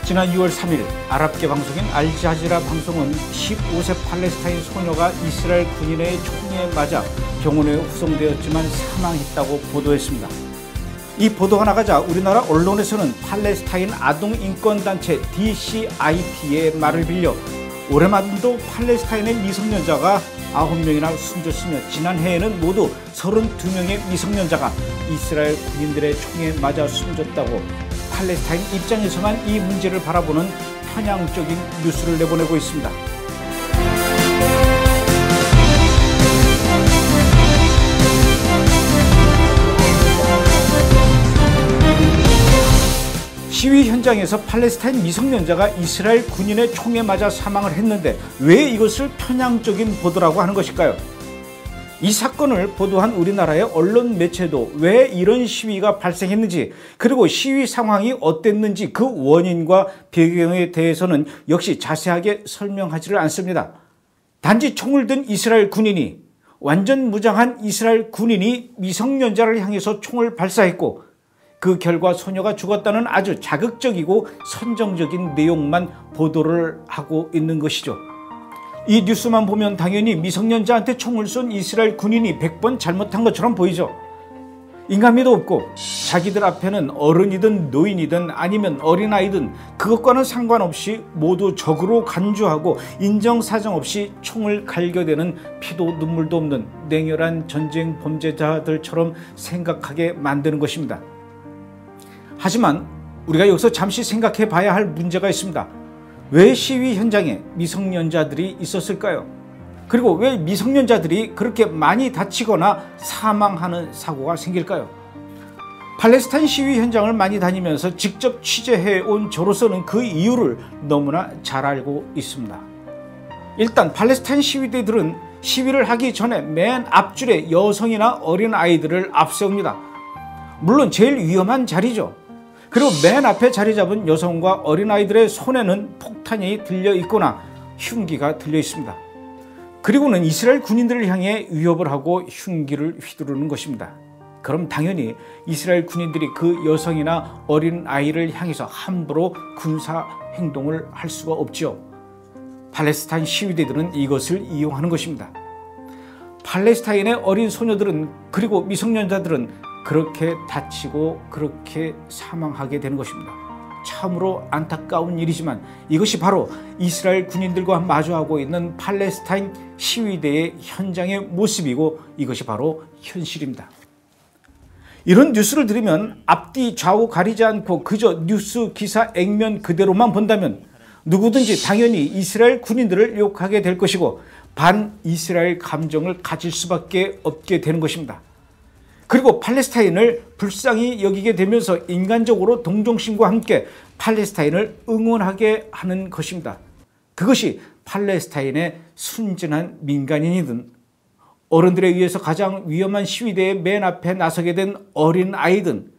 지난 6월 3일 아랍계 방송인 알자지라 방송은 15세 팔레스타인 소녀가 이스라엘 군인의 총에 맞아 병원에 후송되었지만 사망했다고 보도했습니다. 이 보도가 나가자 우리나라 언론에서는 팔레스타인 아동인권단체 DCIP의 말을 빌려 올해만도 팔레스타인의 미성년자가 9명이나 숨졌으며 지난해에는 모두 32명의 미성년자가 이스라엘 군인들의 총에 맞아 숨졌다고 팔레스타인 입장에서만 이 문제를 바라보는 편향적인 뉴스를 내보내고 있습니다. 시위 현장에서 팔레스타인 미성년자가 이스라엘 군인의 총에 맞아 사망을 했는데 왜 이것을 편향적인 보도라고 하는 것일까요? 이 사건을 보도한 우리나라의 언론 매체도 왜 이런 시위가 발생했는지, 그리고 시위 상황이 어땠는지 그 원인과 배경에 대해서는 역시 자세하게 설명하지를 않습니다. 단지 총을 든 이스라엘 군인이, 완전 무장한 이스라엘 군인이 미성년자를 향해서 총을 발사했고 그 결과 소녀가 죽었다는 아주 자극적이고 선정적인 내용만 보도를 하고 있는 것이죠. 이 뉴스만 보면 당연히 미성년자한테 총을 쏜 이스라엘 군인이 100번 잘못한 것처럼 보이죠. 인간미도 없고 자기들 앞에는 어른이든 노인이든 아니면 어린아이든 그것과는 상관없이 모두 적으로 간주하고 인정사정 없이 총을 갈겨대는 피도 눈물도 없는 냉혈한 전쟁 범죄자들처럼 생각하게 만드는 것입니다. 하지만 우리가 여기서 잠시 생각해 봐야 할 문제가 있습니다. 왜 시위 현장에 미성년자들이 있었을까요? 그리고 왜 미성년자들이 그렇게 많이 다치거나 사망하는 사고가 생길까요? 팔레스타인 시위 현장을 많이 다니면서 직접 취재해 온 저로서는 그 이유를 너무나 잘 알고 있습니다. 일단 팔레스타인 시위대들은 시위를 하기 전에 맨 앞줄에 여성이나 어린 아이들을 앞세웁니다. 물론 제일 위험한 자리죠. 그리고 맨 앞에 자리 잡은 여성과 어린아이들의 손에는 폭탄이 들려 있거나 흉기가 들려 있습니다. 그리고는 이스라엘 군인들을 향해 위협을 하고 흉기를 휘두르는 것입니다. 그럼 당연히 이스라엘 군인들이 그 여성이나 어린아이를 향해서 함부로 군사 행동을 할 수가 없죠. 팔레스타인 시위대들은 이것을 이용하는 것입니다. 팔레스타인의 어린 소녀들은, 그리고 미성년자들은 그렇게 다치고 그렇게 사망하게 되는 것입니다. 참으로 안타까운 일이지만 이것이 바로 이스라엘 군인들과 마주하고 있는 팔레스타인 시위대의 현장의 모습이고 이것이 바로 현실입니다. 이런 뉴스를 들으면 앞뒤 좌우 가리지 않고 그저 뉴스 기사 액면 그대로만 본다면 누구든지 당연히 이스라엘 군인들을 욕하게 될 것이고 반이스라엘 감정을 가질 수밖에 없게 되는 것입니다. 그리고 팔레스타인을 불쌍히 여기게 되면서 인간적으로 동정심과 함께 팔레스타인을 응원하게 하는 것입니다. 그것이 팔레스타인의 순진한 민간인이든 어른들에 의해서 가장 위험한 시위대의 맨 앞에 나서게 된 어린아이든,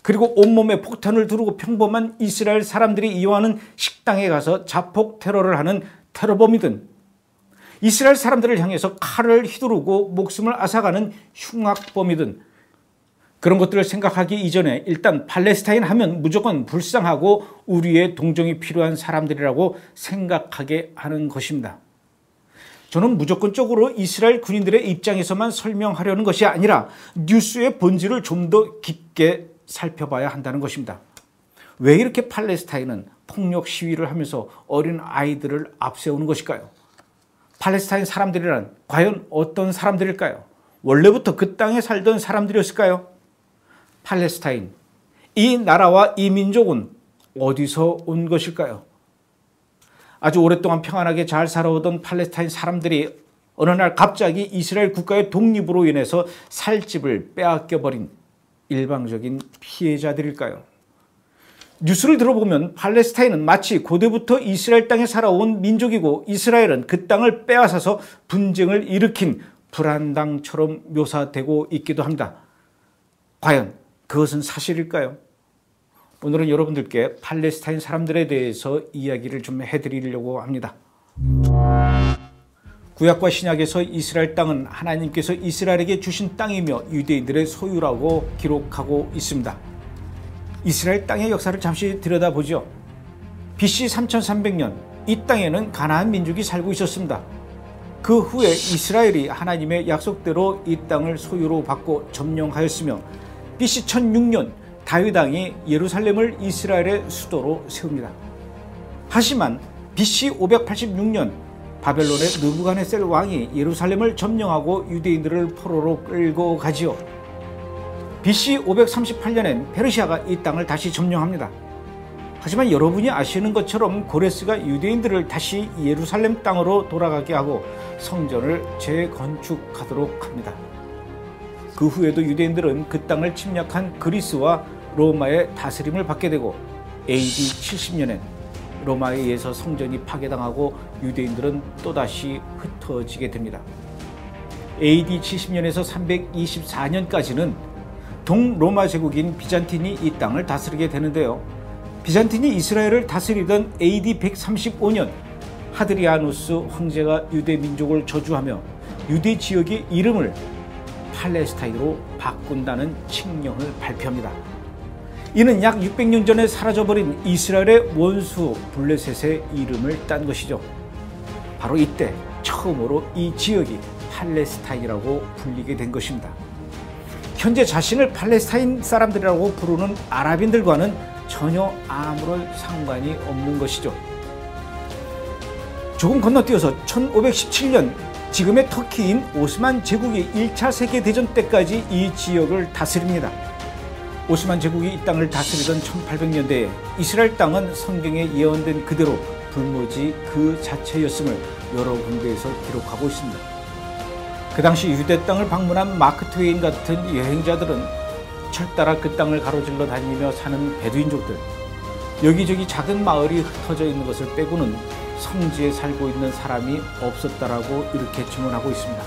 그리고 온몸에 폭탄을 두르고 평범한 이스라엘 사람들이 이용하는 식당에 가서 자폭 테러를 하는 테러범이든, 이스라엘 사람들을 향해서 칼을 휘두르고 목숨을 앗아가는 흉악범이든, 그런 것들을 생각하기 이전에 일단 팔레스타인 하면 무조건 불쌍하고 우리의 동정이 필요한 사람들이라고 생각하게 하는 것입니다. 저는 무조건적으로 이스라엘 군인들의 입장에서만 설명하려는 것이 아니라 뉴스의 본질을 좀 더 깊게 살펴봐야 한다는 것입니다. 왜 이렇게 팔레스타인은 폭력 시위를 하면서 어린 아이들을 앞세우는 것일까요? 팔레스타인 사람들이란 과연 어떤 사람들일까요? 원래부터 그 땅에 살던 사람들이었을까요? 팔레스타인, 이 나라와 이 민족은 어디서 온 것일까요? 아주 오랫동안 평안하게 잘 살아오던 팔레스타인 사람들이 어느 날 갑자기 이스라엘 국가의 독립으로 인해서 살 집을 빼앗겨버린 일방적인 피해자들일까요? 뉴스를 들어보면 팔레스타인은 마치 고대부터 이스라엘 땅에 살아온 민족이고 이스라엘은 그 땅을 빼앗아서 분쟁을 일으킨 불안당처럼 묘사되고 있기도 합니다. 과연 그것은 사실일까요? 오늘은 여러분들께 팔레스타인 사람들에 대해서 이야기를 좀 해드리려고 합니다. 구약과 신약에서 이스라엘 땅은 하나님께서 이스라엘에게 주신 땅이며 유대인들의 소유라고 기록하고 있습니다. 이스라엘 땅의 역사를 잠시 들여다보죠. BC 3300년 이 땅에는 가나안 민족이 살고 있었습니다. 그 후에 이스라엘이 하나님의 약속대로 이 땅을 소유로 받고 점령하였으며 BC 1006년 다윗 왕이 예루살렘을 이스라엘의 수도로 세웁니다. 하지만 BC 586년 바벨론의 느부갓네살 왕이 예루살렘을 점령하고 유대인들을 포로로 끌고 가지요. BC 538년엔 페르시아가 이 땅을 다시 점령합니다. 하지만 여러분이 아시는 것처럼 고레스가 유대인들을 다시 예루살렘 땅으로 돌아가게 하고 성전을 재건축하도록 합니다. 그 후에도 유대인들은 그 땅을 침략한 그리스와 로마의 다스림을 받게 되고 AD 70년엔 로마에 의해서 성전이 파괴당하고 유대인들은 또다시 흩어지게 됩니다. AD 70년에서 324년까지는 동로마 제국인 비잔틴이 이 땅을 다스리게 되는데요. 비잔틴이 이스라엘을 다스리던 AD 135년 하드리아누스 황제가 유대 민족을 저주하며 유대 지역의 이름을 팔레스타인으로 바꾼다는 칙령을 발표합니다. 이는 약 600년 전에 사라져버린 이스라엘의 원수 블레셋의 이름을 딴 것이죠. 바로 이때 처음으로 이 지역이 팔레스타인이라고 불리게 된 것입니다. 현재 자신을 팔레스타인 사람들이라고 부르는 아랍인들과는 전혀 아무런 상관이 없는 것이죠. 조금 건너뛰어서 1517년 지금의 터키인 오스만 제국이 1차 세계대전 때까지 이 지역을 다스립니다. 오스만 제국이 이 땅을 다스리던 1800년대에 이스라엘 땅은 성경에 예언된 그대로 불모지 그 자체였음을 여러 군데에서 기록하고 있습니다. 그 당시 유대 땅을 방문한 마크 트웨인 같은 여행자들은 철따라 그 땅을 가로질러 다니며 사는 베두인족들, 여기저기 작은 마을이 흩어져 있는 것을 빼고는 성지에 살고 있는 사람이 없었다라고 이렇게 증언하고 있습니다.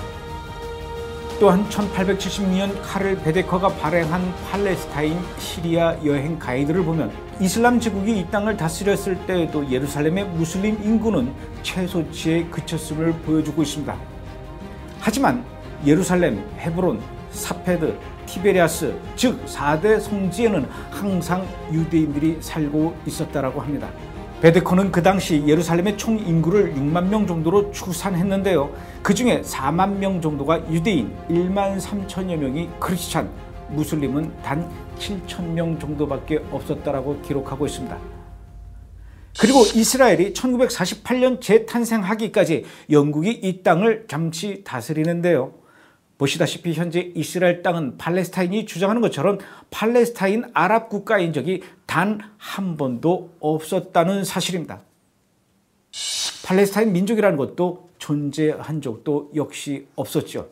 또한 1876년 카를 베데커가 발행한 팔레스타인 시리아 여행 가이드를 보면 이슬람 제국이 이 땅을 다스렸을 때에도 예루살렘의 무슬림 인구는 최소치에 그쳤음을 보여주고 있습니다. 하지만 예루살렘, 헤브론, 사페드, 티베리아스, 즉 4대 성지에는 항상 유대인들이 살고 있었다고 합니다. 베데커는 그 당시 예루살렘의 총 인구를 6만 명 정도로 추산했는데요. 그 중에 4만 명 정도가 유대인, 1만 3천여 명이 크리스찬, 무슬림은 단 7천 명 정도밖에 없었다고 기록하고 있습니다. 그리고 이스라엘이 1948년 재탄생하기까지 영국이 이 땅을 잠시 다스리는데요. 보시다시피 현재 이스라엘 땅은 팔레스타인이 주장하는 것처럼 팔레스타인 아랍 국가인 적이 단 한 번도 없었다는 사실입니다. 팔레스타인 민족이라는 것도 존재한 적도 역시 없었죠.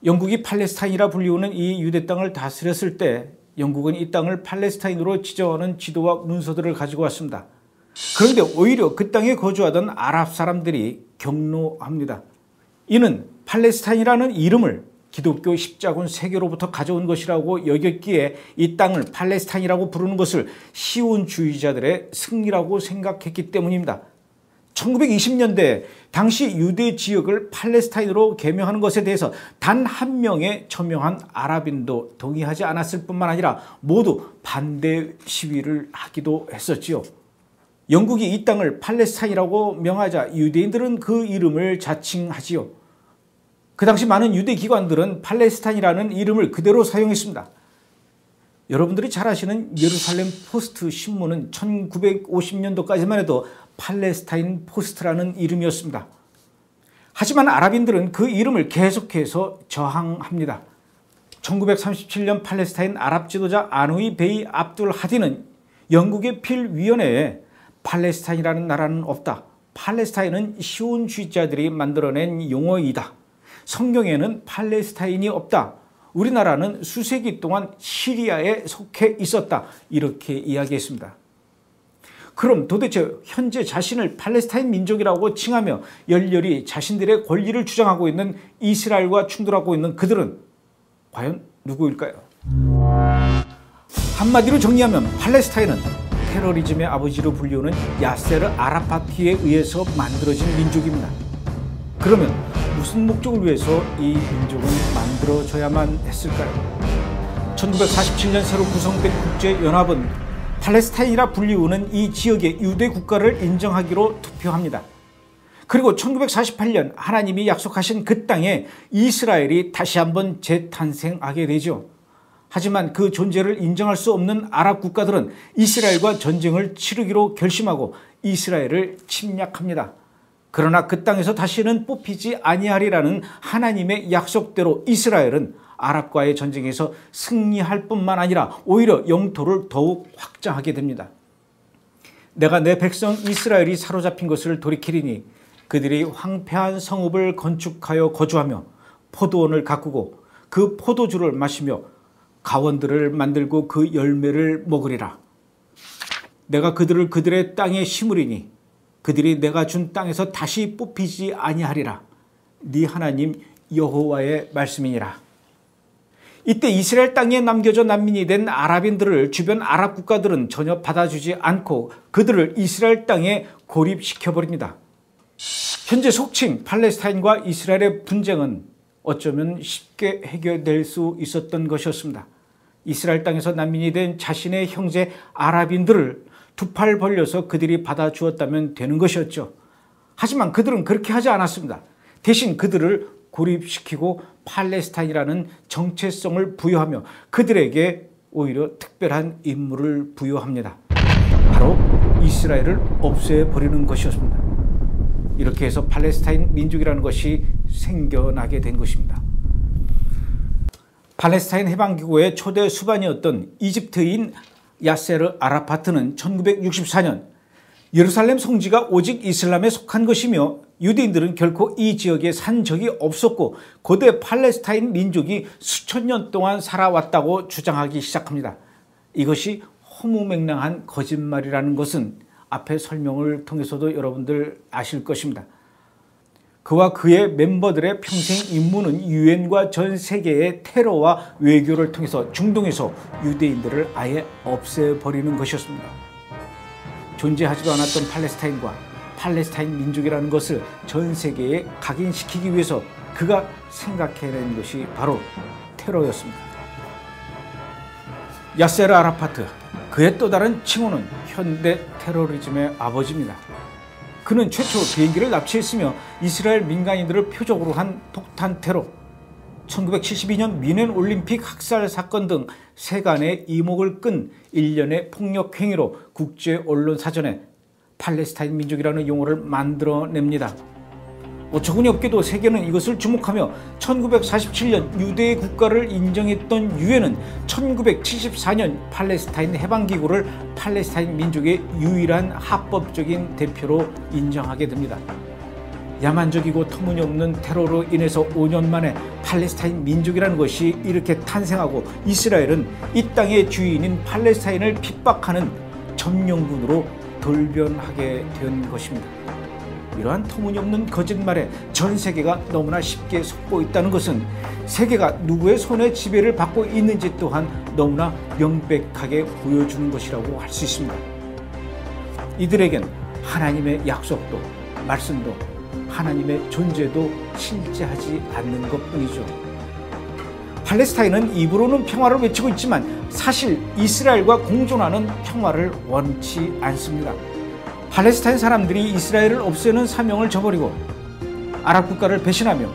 영국이 팔레스타인이라 불리우는 이 유대 땅을 다스렸을 때 영국은 이 땅을 팔레스타인으로 지정하는 지도와 문서들을 가지고 왔습니다. 그런데 오히려 그 땅에 거주하던 아랍 사람들이 경로합니다. 이는 팔레스타인이라는 이름을 기독교 십자군 세계로부터 가져온 것이라고 여겼기에 이 땅을 팔레스타인이라고 부르는 것을 시온주의자들의 승리라고 생각했기 때문입니다. 1920년대 당시 유대 지역을 팔레스타인으로 개명하는 것에 대해서 단 한 명의 저명한 아랍인도 동의하지 않았을 뿐만 아니라 모두 반대 시위를 하기도 했었지요. 영국이 이 땅을 팔레스타인이라고 명하자 유대인들은 그 이름을 자칭하지요. 그 당시 많은 유대 기관들은 팔레스타인이라는 이름을 그대로 사용했습니다. 여러분들이 잘 아시는 예루살렘 포스트 신문은 1950년도까지만 해도 팔레스타인 포스트라는 이름이었습니다. 하지만 아랍인들은 그 이름을 계속해서 저항합니다. 1937년 팔레스타인 아랍 지도자 아누이 베이 압둘 하디는 영국의 필위원회에 팔레스타인이라는 나라는 없다. 팔레스타인은 시온주의자들이 만들어낸 용어이다. 성경에는 팔레스타인이 없다. 우리나라는 수세기 동안 시리아에 속해 있었다. 이렇게 이야기했습니다. 그럼 도대체 현재 자신을 팔레스타인 민족이라고 칭하며 열렬히 자신들의 권리를 주장하고 있는 이스라엘과 충돌하고 있는 그들은 과연 누구일까요? 한마디로 정리하면 팔레스타인은 테러리즘의 아버지로 불리우는 야세르 아라파트에 의해서 만들어진 민족입니다. 그러면 무슨 목적을 위해서 이 민족은 만들어져야만 했을까요? 1947년 새로 구성된 국제연합은 팔레스타인이라 불리우는 이 지역의 유대 국가를 인정하기로 투표합니다. 그리고 1948년 하나님이 약속하신 그 땅에 이스라엘이 다시 한번 재탄생하게 되죠. 하지만 그 존재를 인정할 수 없는 아랍 국가들은 이스라엘과 전쟁을 치르기로 결심하고 이스라엘을 침략합니다. 그러나 그 땅에서 다시는 뽑히지 아니하리라는 하나님의 약속대로 이스라엘은 아랍과의 전쟁에서 승리할 뿐만 아니라 오히려 영토를 더욱 확장하게 됩니다. 내가 내 백성 이스라엘이 사로잡힌 것을 돌이키리니 그들이 황폐한 성읍을 건축하여 거주하며 포도원을 가꾸고 그 포도주를 마시며 가원들을 만들고 그 열매를 먹으리라. 내가 그들을 그들의 땅에 심으리니 그들이 내가 준 땅에서 다시 뽑히지 아니하리라. 네 하나님 여호와의 말씀이니라. 이때 이스라엘 땅에 남겨져 난민이 된 아랍인들을 주변 아랍 국가들은 전혀 받아주지 않고 그들을 이스라엘 땅에 고립시켜버립니다. 현재 속칭 팔레스타인과 이스라엘의 분쟁은 어쩌면 쉽게 해결될 수 있었던 것이었습니다. 이스라엘 땅에서 난민이 된 자신의 형제 아랍인들을 두 팔 벌려서 그들이 받아주었다면 되는 것이었죠. 하지만 그들은 그렇게 하지 않았습니다. 대신 그들을 고립시키고 팔레스타인이라는 정체성을 부여하며 그들에게 오히려 특별한 임무를 부여합니다. 바로 이스라엘을 없애버리는 것이었습니다. 이렇게 해서 팔레스타인 민족이라는 것이 생겨나게 된 것입니다. 팔레스타인 해방기구의 초대 수반이었던 이집트인 야세르 아라파트는 1964년 예루살렘 성지가 오직 이슬람에 속한 것이며 유대인들은 결코 이 지역에 산 적이 없었고 고대 팔레스타인 민족이 수천 년 동안 살아왔다고 주장하기 시작합니다. 이것이 허무맹랑한 거짓말이라는 것은 앞의 설명을 통해서도 여러분들 아실 것입니다. 그와 그의 멤버들의 평생 임무는 유엔과 전 세계의 테러와 외교를 통해서 중동에서 유대인들을 아예 없애버리는 것이었습니다. 존재하지도 않았던 팔레스타인과 팔레스타인 민족이라는 것을 전 세계에 각인시키기 위해서 그가 생각해낸 것이 바로 테러였습니다. 야세르 아라파트, 그의 또 다른 칭호는 현대 테러리즘의 아버지입니다. 그는 최초 비행기를 납치했으며 이스라엘 민간인들을 표적으로 한 폭탄 테러, 1972년 뮌헨 올림픽 학살 사건 등 세간의 이목을 끈 일련의 폭력 행위로 국제 언론 사전에 팔레스타인 민족이라는 용어를 만들어냅니다. 어처구니 없게도 세계는 이것을 주목하며 1947년 유대의 국가를 인정했던 유엔은 1974년 팔레스타인 해방기구를 팔레스타인 민족의 유일한 합법적인 대표로 인정하게 됩니다. 야만적이고 터무니없는 테러로 인해서 5년 만에 팔레스타인 민족이라는 것이 이렇게 탄생하고 이스라엘은 이 땅의 주인인 팔레스타인을 핍박하는 점령군으로 돌변하게 된 것입니다. 이러한 터무니없는 거짓말에 전 세계가 너무나 쉽게 속고 있다는 것은 세계가 누구의 손에 지배를 받고 있는지 또한 너무나 명백하게 보여주는 것이라고 할 수 있습니다. 이들에겐 하나님의 약속도 말씀도 하나님의 존재도 실제하지 않는 것뿐이죠. 팔레스타인은 입으로는 평화를 외치고 있지만 사실 이스라엘과 공존하는 평화를 원치 않습니다. 팔레스타인 사람들이 이스라엘을 없애는 사명을 저버리고 아랍 국가를 배신하며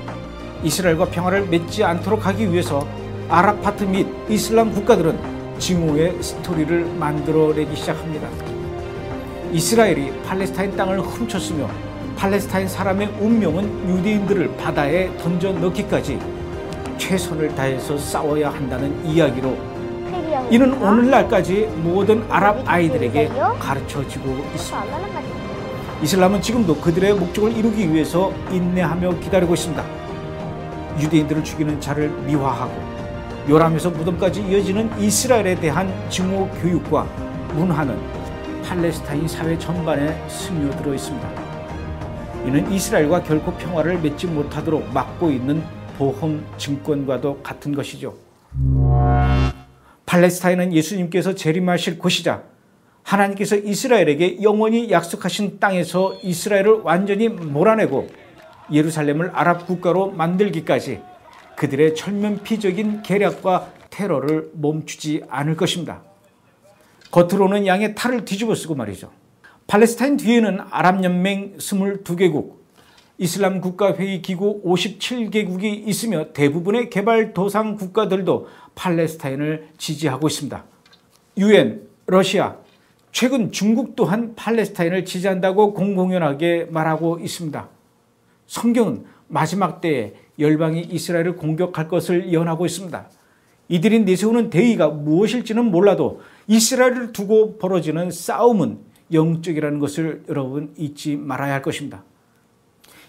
이스라엘과 평화를 맺지 않도록 하기 위해서 아라파트 및 이슬람 국가들은 증오의 스토리를 만들어내기 시작합니다. 이스라엘이 팔레스타인 땅을 훔쳤으며 팔레스타인 사람의 운명은 유대인들을 바다에 던져 넣기까지 최선을 다해서 싸워야 한다는 이야기로 이는 오늘날까지 모든 아랍 아이들에게 가르쳐지고 있습니다. 이슬람은 지금도 그들의 목적을 이루기 위해서 인내하며 기다리고 있습니다. 유대인들을 죽이는 자를 미화하고 요람에서 무덤까지 이어지는 이스라엘에 대한 증오 교육과 문화는 팔레스타인 사회 전반에 스며들어 있습니다. 이는 이스라엘과 결코 평화를 맺지 못하도록 막고 있는 보험 증권과도 같은 것이죠. 팔레스타인은 예수님께서 재림하실 곳이자 하나님께서 이스라엘에게 영원히 약속하신 땅에서 이스라엘을 완전히 몰아내고 예루살렘을 아랍 국가로 만들기까지 그들의 철면피적인 계략과 테러를 멈추지 않을 것입니다. 겉으로는 양의 탈을 뒤집어 쓰고 말이죠. 팔레스타인 뒤에는 아랍연맹 22개국, 이슬람 국가회의 기구 57개국이 있으며 대부분의 개발도상 국가들도 팔레스타인을 지지하고 있습니다. UN, 러시아, 최근 중국 또한 팔레스타인을 지지한다고 공공연하게 말하고 있습니다. 성경은 마지막 때에 열방이 이스라엘을 공격할 것을 예언하고 있습니다. 이들이 내세우는 대의가 무엇일지는 몰라도 이스라엘을 두고 벌어지는 싸움은 영적이라는 것을 여러분 잊지 말아야 할 것입니다.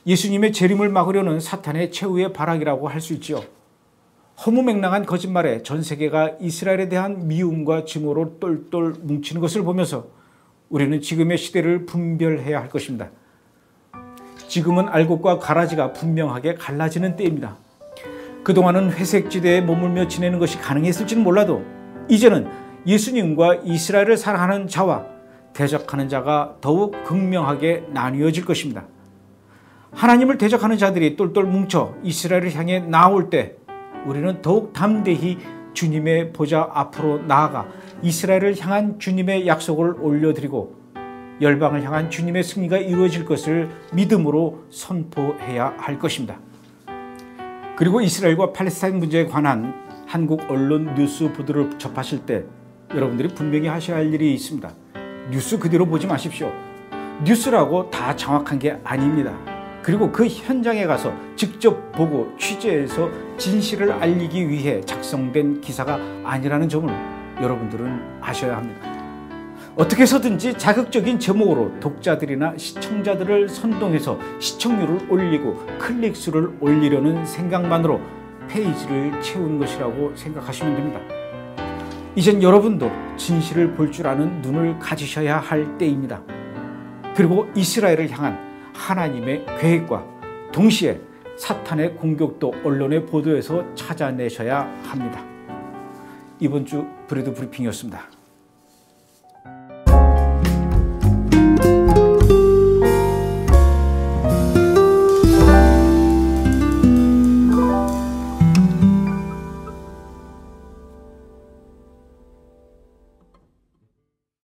예수님의 재림을 막으려는 사탄의 최후의 발악이라고 할 수 있지요. 허무맹랑한 거짓말에 전 세계가 이스라엘에 대한 미움과 증오로 똘똘 뭉치는 것을 보면서 우리는 지금의 시대를 분별해야 할 것입니다. 지금은 알곡과 가라지가 분명하게 갈라지는 때입니다. 그동안은 회색지대에 머물며 지내는 것이 가능했을지는 몰라도 이제는 예수님과 이스라엘을 사랑하는 자와 대적하는 자가 더욱 극명하게 나뉘어질 것입니다. 하나님을 대적하는 자들이 똘똘 뭉쳐 이스라엘을 향해 나올 때 우리는 더욱 담대히 주님의 보좌 앞으로 나아가 이스라엘을 향한 주님의 약속을 올려드리고 열방을 향한 주님의 승리가 이루어질 것을 믿음으로 선포해야 할 것입니다. 그리고 이스라엘과 팔레스타인 문제에 관한 한국 언론 뉴스 보도를 접하실 때 여러분들이 분명히 하셔야 할 일이 있습니다. 뉴스 그대로 보지 마십시오. 뉴스라고 다 정확한 게 아닙니다. 그리고 그 현장에 가서 직접 보고 취재해서 진실을 알리기 위해 작성된 기사가 아니라는 점을 여러분들은 아셔야 합니다. 어떻게 해서든지 자극적인 제목으로 독자들이나 시청자들을 선동해서 시청률을 올리고 클릭수를 올리려는 생각만으로 페이지를 채운 것이라고 생각하시면 됩니다. 이젠 여러분도 진실을 볼 줄 아는 눈을 가지셔야 할 때입니다. 그리고 이스라엘을 향한 하나님의 계획과 동시에 사탄의 공격도 언론의 보도에서 찾아내셔야 합니다. 이번 주 브레드 브리핑이었습니다.